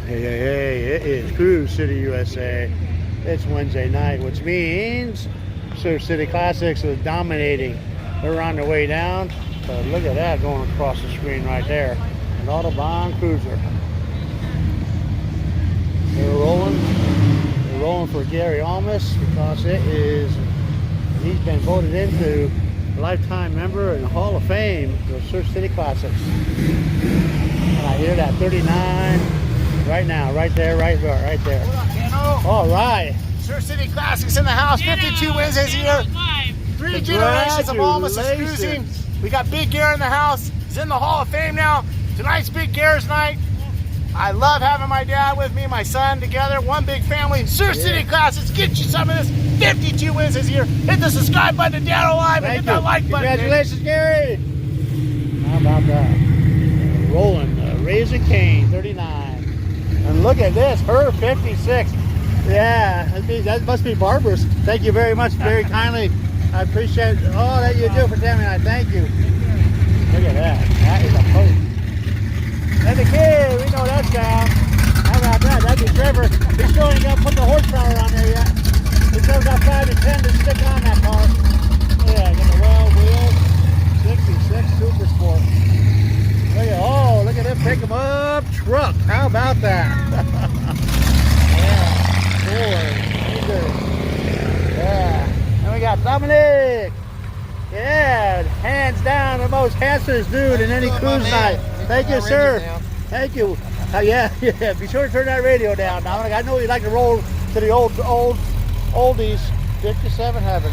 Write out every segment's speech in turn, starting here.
Hey, hey, hey, it is Cruise City, USA. It's Wednesday night, which means Surf City Classics is dominating. They're on their way down, but look at that going across the screen right there. An Autobahn Cruiser. They're rolling for Gary Almas because he's been voted into a lifetime member in the Hall of Fame of Surf City Classics. And I hear that 39 right now, right there. All right. Surf City Classics in the house. 52 wins this year. 3 generations of Almas is cruising. We got Big Gary in the house. He's in the Hall of Fame now. Tonight's Big Gary's night. I love having my dad with me and my son together. One big family. Surf City Classics. Get you some of this. 52 wins this year. Hit the subscribe button to Dad Alive and hit that like button. Congratulations, Gary. How about that? Rolling Razor Cane 39. And look at this, her 56. Yeah, that must be Barbara's. Thank you very much, very kindly. I appreciate all that you do for Tammy and I. Thank you. Look at that. That is a post. And the kid, we know that's down. How about that? That'd be Trevor. He still ain't got to put the horsepower on there yet. He still got 5 to 10 to stick on that car. Yeah, get the well wheels. 66 Super Sport. Look at him pick him up truck. How about that? Yeah, boy. Yeah. And we got Dominic. Yeah, hands down the most handsomest dude in any cruise night. Thank you, sir. Thank you. Yeah. Be sure to turn that radio down, Dominic. I know you like to roll to the oldies. 57 heaven.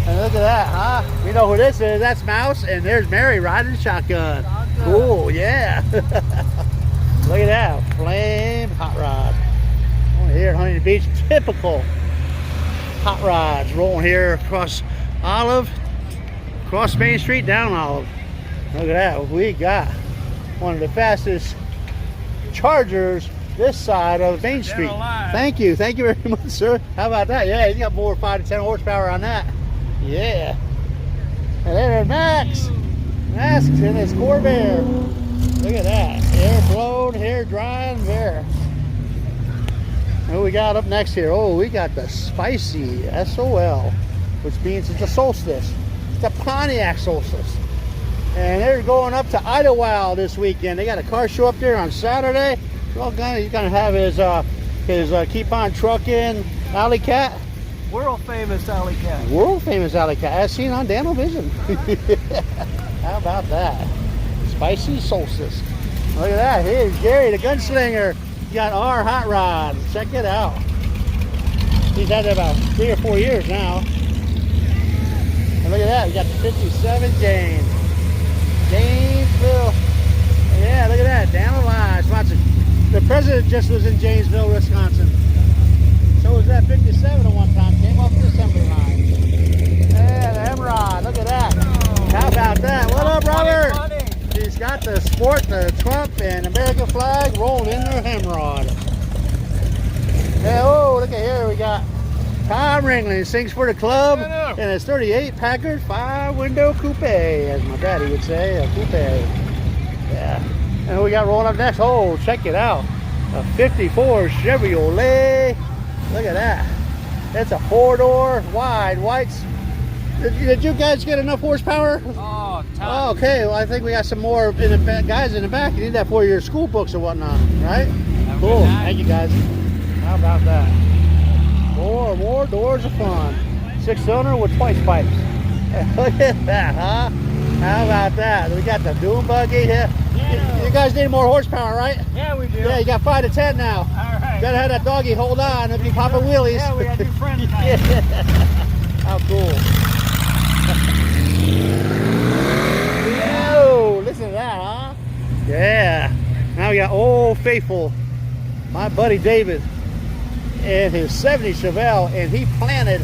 And look at that, huh? You know who this is? That's Mouse, and there's Mary riding shotgun. Cool, yeah. Look at that, flame hot rod. Over here at Huntington Beach, typical hot rods rolling here across Olive, across Main Street, down Olive. Look at that, we got one of the fastest chargers this side of Main Street. Thank you very much, sir. How about that? Yeah, you got more 5 to 10 horsepower on that. Yeah. And there's Max. Max in his Corvair. Look at that. Hair blown, hair drying, there. And we got up next here. Oh, we got the spicy SOL, which means it's a solstice. It's a Pontiac solstice. And they're going up to Idlewild this weekend. They got a car show up there on Saturday. He's gonna have his keep on trucking Alley Cat. World famous Alley Cat. World famous Alley Cat, as seen on Dano Vision. How about that? Spicy solstice. Look at that. Here's Gary, the gunslinger. You got our hot rod. Check it out. He's had it about 3 or 4 years now. And look at that. We got the 57 James. Janesville. Yeah, look at that. Down the line. Sponsored. The president just was in Janesville, Wisconsin. So was that 57 at one time. Came off the assembly line. Yeah, the Emerald. Look at that. How about that? What up, Robert? He's got the sport, the Trump and American flag rolled in their Hemrod. Yeah, oh, look at here. We got Tom Ringling. He sings for the club. And it's 38 Packard 5-window coupe, as my daddy would say, a coupe. Yeah. And we got rolling up next. Oh, check it out. A 54 Chevrolet. Look at that. That's a 4-door wide whites. Did you guys get enough horsepower? Oh, okay. Well, I think we got some more in the back, guys in the back. You need that for your school books or whatnot, right? Cool. Thank you, guys. How about that? More doors of fun. 6-cylinder with twice pipes. Look at that, huh? How about that? We got the dune buggy here. You guys need more horsepower, right? Yeah, we do. Yeah, you got 5 to 10 now. All right. Gotta have that doggy hold on if you popping wheelies. Yeah, we gotta do friends tonight. How cool. Whoa, listen to that, huh? Yeah. Now we got Old Faithful, my buddy David, and his 70 Chevelle, and he planted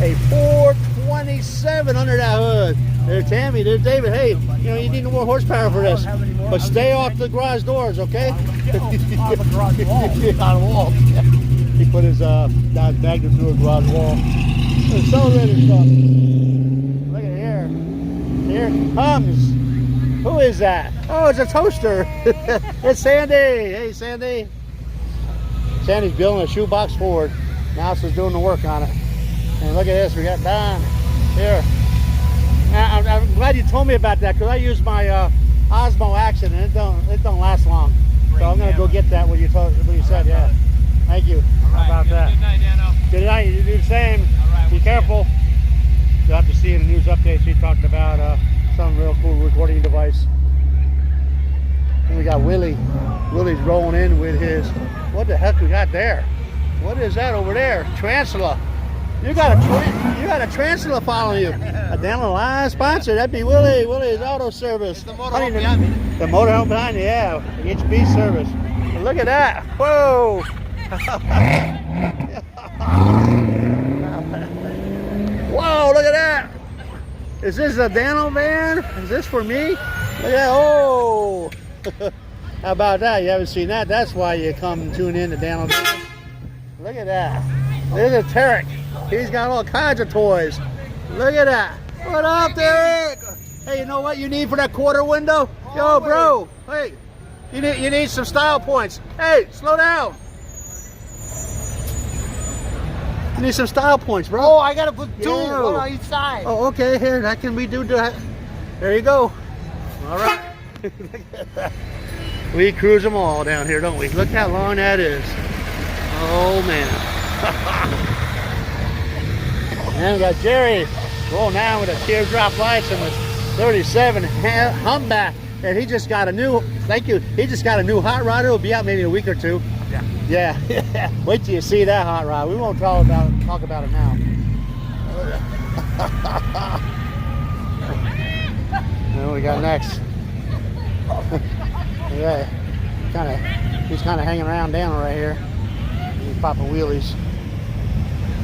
a 427 under that hood. There's Tammy, there's David. Hey, you need no more horsepower for this. But stay off the garage doors, okay? Off the garage wall. On the wall. He put his Dodge Magnum through a garage wall. Accelerator stuff. Look at here. Here it comes. Who is that? Oh, it's a toaster. It's Sandy. Hey, Sandy. Sandy's building a shoebox Ford. Mouse is doing the work on it. And look at this, we got Don here. Now, I'm glad you told me about that because I used my Osmo Action and it don't last long. So I'm gonna go get that what you said. Yeah. Thank you. How about that? Good night, Dano. Good night. You do the same. Be careful. You'll have to see in the news updates. We talked about some real cool recording device. And we got Willie. Willie's rolling in with his. What the heck we got there? What is that over there? Tarantula. You got a tarantula following you. A Dano Live sponsor. That'd be Willie. Willie's Auto Service. It's the motorhome behind me. The motorhome behind you, yeah. HP service. Look at that. Whoa. Whoa, look at that. Is this a Dano van? Is this for me? Look at that. Oh. How about that? You haven't seen that? That's why you come and tune in to Dano Van. Look at that. There's a Tarek. He's got all kinds of toys. Look at that. What up, Tarek? Hey, you know what you need for that quarter window? Yo, bro. Hey, you need some style points. Hey, slow down. You need some style points, bro. Oh, I gotta put two one on each side. Oh, okay. Here, that can we do that? There you go. All right. We cruise them all down here, don't we? Look how long that is. Oh man. And we got Jerry rolling down with the teardrop lights and this 37 Humback. And he just got a new, thank you, he just got a new hot rod. It'll be out maybe a week or two. Yeah. Wait till you see that hot rod. We won't talk about it now. And what we got next? Yeah, he's kind of hanging around down right here. He's popping wheelies.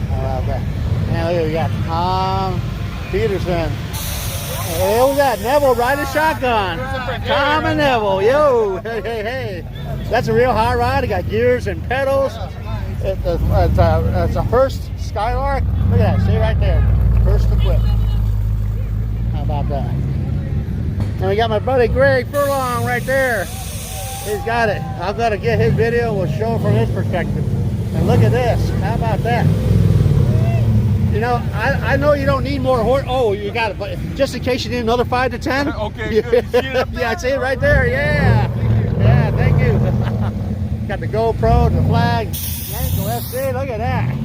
How about that? Now here we got Tom Peterson. Hey, we got Neville riding shotgun. Tom and Neville, yo, hey. That's a real hot rod. It got gears and pedals. It's a Hurst Skylark. Look at that, see right there. Hurst equipped. How about that? And we got my buddy Greg Furlong right there. He's got it. I've got to get his video. We'll show him from his perspective. And look at this. How about that? You know, I know you don't need more horse. Oh, you got it. But just in case you need another 5 to 10. Okay, good. Yeah, see it right there. Yeah. Yeah, thank you. Got the GoPro, the flag. Yanko FC. Look at that.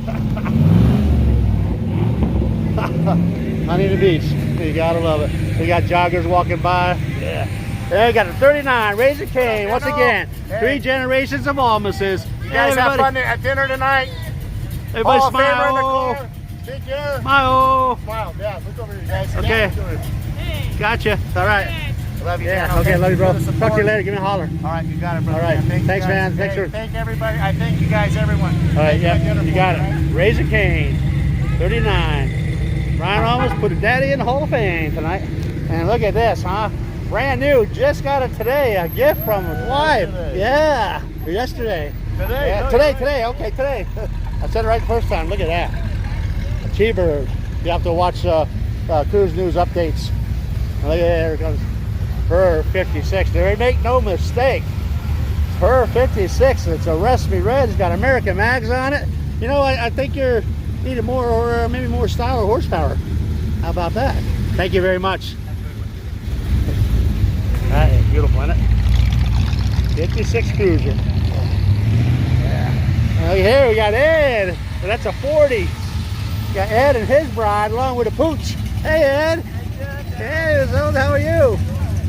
Honey the Beast. You gotta love it. We got joggers walking by. Yeah. There we got the 39 Razor Cane. Once again, 3 generations of Almases. You guys have fun at dinner tonight. Everybody Hall of Famer in the smile. car. Take care. Smile. Smile. Yeah, look over here, guys. Okay. Gotcha. All right. Love you. Yeah. Dan. Okay. Love you, bro. Talk to you later. Give me a holler. All right, you got it, brother. All right. Thanks, Man. Thanks for. Thank everybody. I thank you guys, everyone. All right. Yeah. You got it. Razor Cane. 39. Ryan Almas put a daddy in the Hall of Fame tonight. And look at this, huh? Brand new. Just got it today. A gift from his wife. Yeah. Yesterday. Today. Yeah, No, today. Okay, today. I said it right the first time. Look at that. A T-Bird. You have to watch Cruise News updates. Look at there it comes. Her 56. They make no mistake. Her 56. It's a Recipe Red. It's got American mags on it. You know, I think you're needing more, or maybe more style or horsepower. How about that? Thank you very much. That is beautiful, isn't it? 56 Cruiser. Yeah. Oh, here we got Ed. So that's a 40. We got Ed and his bride along with a pooch. Hey, Ed. Hey, so how are you?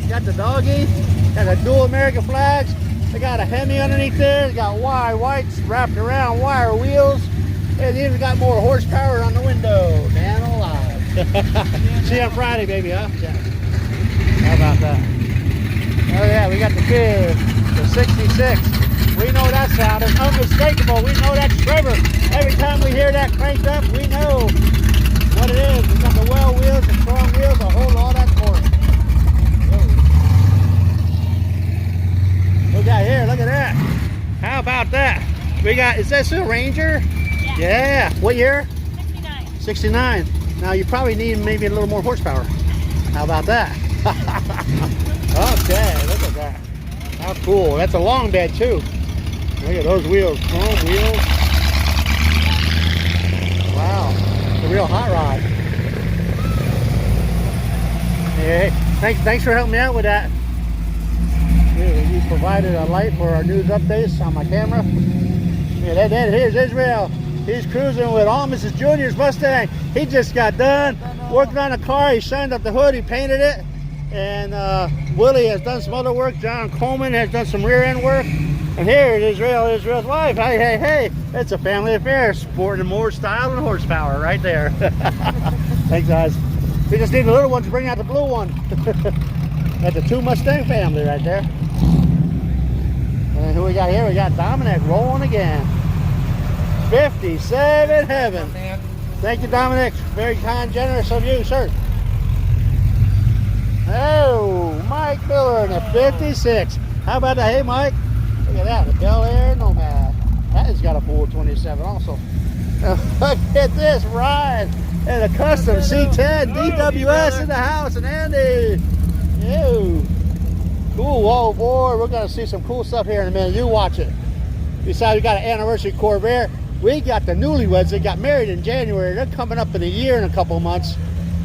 Got the doggy. Got the dual American flags. They got a Hemi underneath there. They got wide whites wrapped around wire wheels. And even got more horsepower on the window. Man alive. See you on Friday, baby, huh? Yeah. How about that? Oh yeah, we got the big, the 66. We know that sound. It's unmistakable. We know that's Trevor. Every time we hear that cranked up, we know what it is. We got the well wheels, the strong wheels, a whole lot of that for it. Look out here, look at that. How about that? We got, is this a Ranger? Yeah. What year? 69. 69. Now you probably need maybe a little more horsepower. How about that? Okay, look at that. How cool. That's a long bed too. Look at those wheels, chrome wheels. Wow, it's a real hot rod. Hey, thanks for helping me out with that. You provided a light for our news updates on my camera. Yeah, here's Israel. He's cruising with Almas Jr.'s Mustang. He just got done working on a car. He shined up the hood, he painted it. And Willie has done some other work. John Coleman has done some rear end work. And here is Israel's wife. Hey, it's a family affair. Sporting more style and horsepower right there. Thanks, guys. We just need the little one to bring out the blue one. That's the 2 Mustang family right there. And who we got here? We got Dominic rolling again. 57 heaven. Thank you, Dominic. Very kind, generous of you, sir. Oh, Mike Miller in a 56. How about that? Hey, Mike. Look at that. The Bel Air Nomad. That has got a 427 also. Look at this ride. And a custom C10 DWS in the house. And Andy. Ew. Cool. Whoa, boy. We're going to see some cool stuff here in a minute. You watch it. Besides, we got an anniversary Corvair. We got the newlyweds that got married in January. They're coming up in a year and a couple months.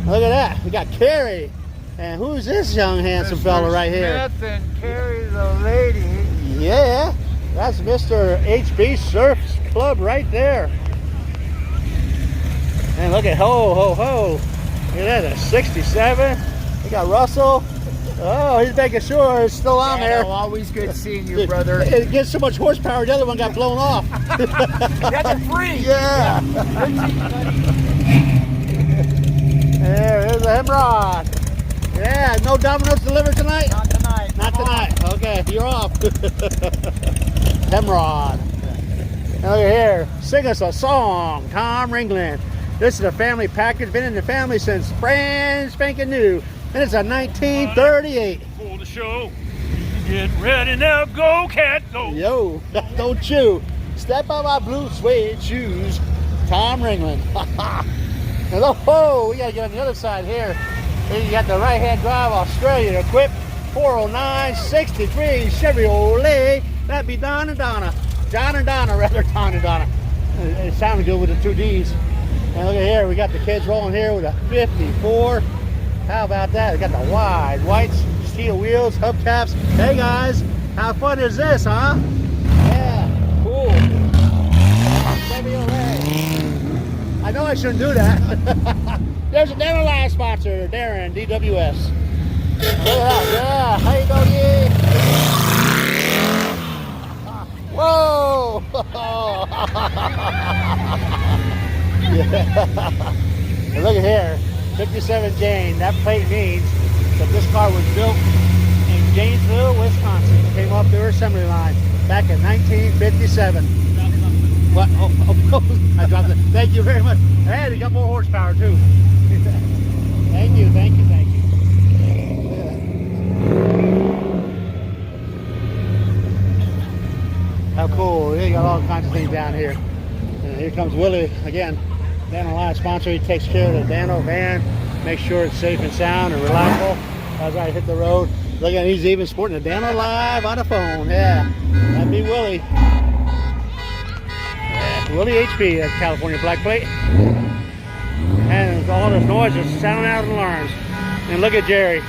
Look at that. We got Carrie. And who's this young handsome fella right here? Smith and Carrie the lady. Yeah, that's Mr. HB Surfs Club right there. And look at ho. Look at that, a 67. We got Russell. Oh, he's making sure it's still on there. Always good seeing you, brother. It gets so much horsepower, the other one got blown off. That's free. Yeah. There's a Hemrod. Yeah, no Domino's delivered tonight? Not tonight. Not tonight. Okay, you're off. Hemrod. Now look here. Sing us a song, Tom Ringland. This is a family package. Been in the family since brand spanking new. And it's a 1938. For the show. Get ready now, go cat, go. Yo, don't chew. Step on my blue suede shoes. Tom Ringland. And oh, we gotta get on the other side here. Then you got the right-hand drive Australian equipped 409 63 Chevrolet. That'd be Don and Donna. John and Donna, rather, Don and Donna. It sounded good with the 2 D's. And look at here, we got the kids rolling here with a 54. How about that? We got the wide white steel wheels, hubcaps. Hey guys, how fun is this, huh? Yeah, cool. Chevrolet. I know I shouldn't do that. There's a Darren Live sponsor, Darren, DWS. Look at that, yeah. How you doing, Whoa! Yeah. And look at here, 57 Jane. That plate means that this car was built in Janesville, Wisconsin. It came up their assembly line back in 1957. What? Oh, I dropped it. Thank you very much. Hey, they got more horsepower too. Thank you. How cool. They got all kinds of things down here. And here comes Willie again. Dano Live sponsor. He takes care of the Dano van. Makes sure it's safe and sound and reliable as I hit the road. Look at, he's even sporting a Dano Live on the phone. Yeah, that'd be Willie. Willie HP, that's California black plate. And all this noise is sounding out of the alarms. And look at Jerry.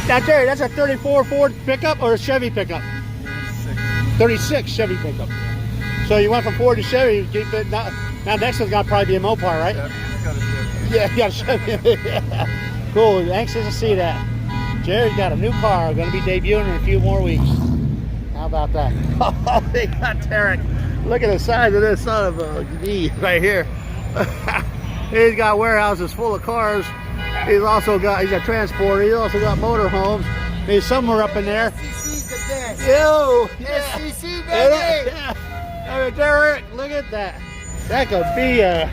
Now Jerry, that's a 34 Ford pickup or a Chevy pickup? 36 Chevy pickup. So you went from Ford to Chevy, you keep it. Now next one's got to probably be a Mopar, right? Yeah, you got a Chevy. Yeah. Cool, anxious to see that. Jerry's got a new car, going to be debuting in a few more weeks. How about that? Oh, they got Tarek. Look at the size of this son of a D right here. He's got warehouses full of cars. He's got transporter. He's also got motorhomes. He's somewhere up in there. SCC's the best. Yo, SCC, yeah. baby. Hey, Derek, look at that. That could be a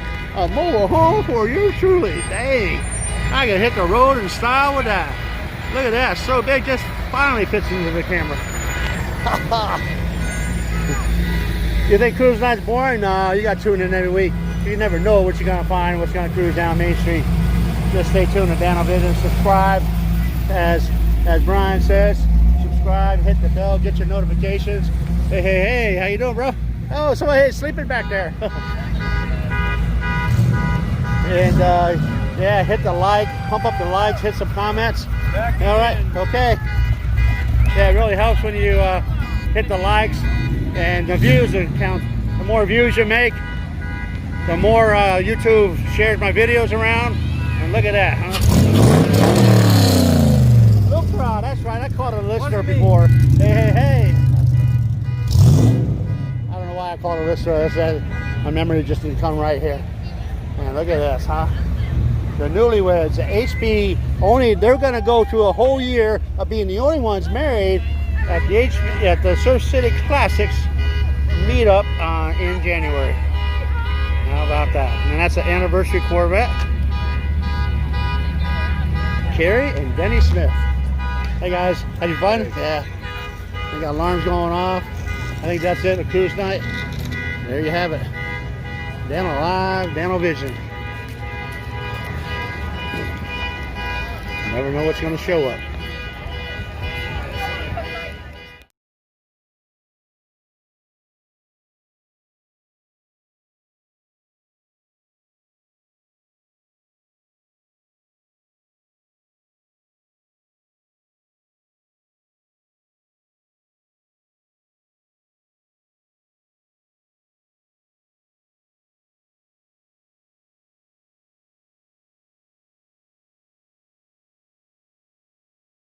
mobile home for you truly. Dang. I can hit the road in style with that. Look at that. So big, just finally fits into the camera. You think cruise night's boring? No, you got to tune in every week. You never know what you're going to find, what's going to cruise down Main Street. Just stay tuned to Dano Vision. Subscribe, as Brian says. subscribe, hit the bell, get your notifications. Hey, hey, hey, how you doing, bro? Oh, somebody sleeping back there. And yeah, hit the like, pump up the likes, hit some comments. All right, okay. Yeah, it really helps when you hit the likes and the views that count. The more views you make, the more YouTube shares my videos around. And look at that, huh? Look, that's right. I caught a listener before. Hey, hey, hey. I don't know why I called it a listener. My memory just didn't come right here. Man, look at this, huh? The newlyweds, the HB, they're going to go through a whole year of being the only ones married at the Surf City Classics meetup in January. How about that? And that's an anniversary Corvette. Carrie and Denny Smith. Hey guys, had you fun? Yeah. We got alarms going off. I think that's it, a cruise night. There you have it. Dano Live, Dano Vision. Never know what's going to show up.